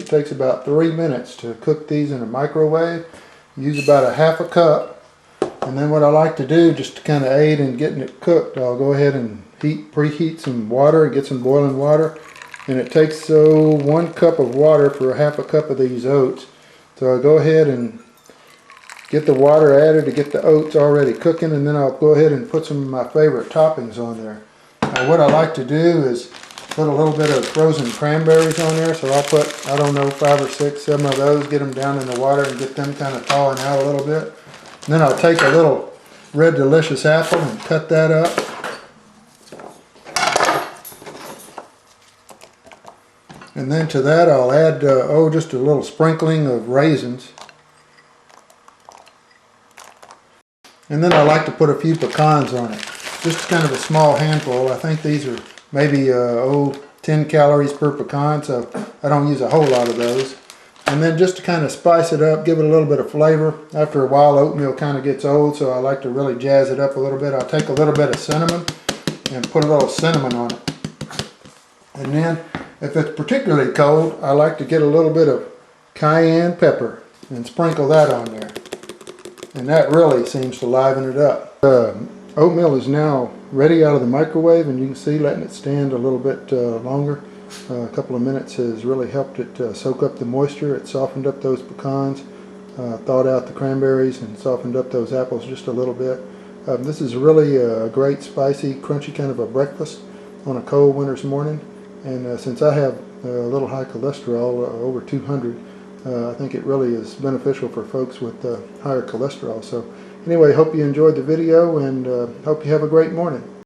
takes about 3 minutes to cook these in a microwave. Use about a half a cup. And then what I like to do, just to kind of aid in getting it cooked, I'll go ahead and preheat some water and get some boiling water. And it takes 1 cup of water for a half a cup of these oats. So I'll go ahead and get the water added to get the oats already cooking, and then I'll go ahead and put some of my favorite toppings on there. Now what I like to do is put a little bit of frozen cranberries on there, so I'll put, I don't know, 5 or 6, 7 of those, get them down in the water and get them kind of thawing out a little bit. And then I'll take a little red delicious apple and cut that up. And then to that I'll add, just a little sprinkling of raisins. And then I like to put a few pecans on it. Just kind of a small handful. I think these are maybe 10 calories per pecan, so I don't use a whole lot of those. And then just to kind of spice it up, give it a little bit of flavor. After a while, oatmeal kind of gets old, so I like to really jazz it up a little bit. I'll take a little bit of cinnamon and put a little cinnamon on it. And then, if it's particularly cold, I like to get a little bit of cayenne pepper and sprinkle that on there. And that really seems to liven it up. Oatmeal is now ready out of the microwave, and you can see letting it stand a little bit longer. A couple of minutes has really helped it soak up the moisture. It softened up those pecans, thawed out the cranberries, and softened up those apples just a little bit. This is really a great, spicy, crunchy kind of a breakfast on a cold winter's morning. And since I have a little high cholesterol, over 200, I think it really is beneficial for folks with higher cholesterol. So anyway, hope you enjoyed the video, and hope you have a great morning.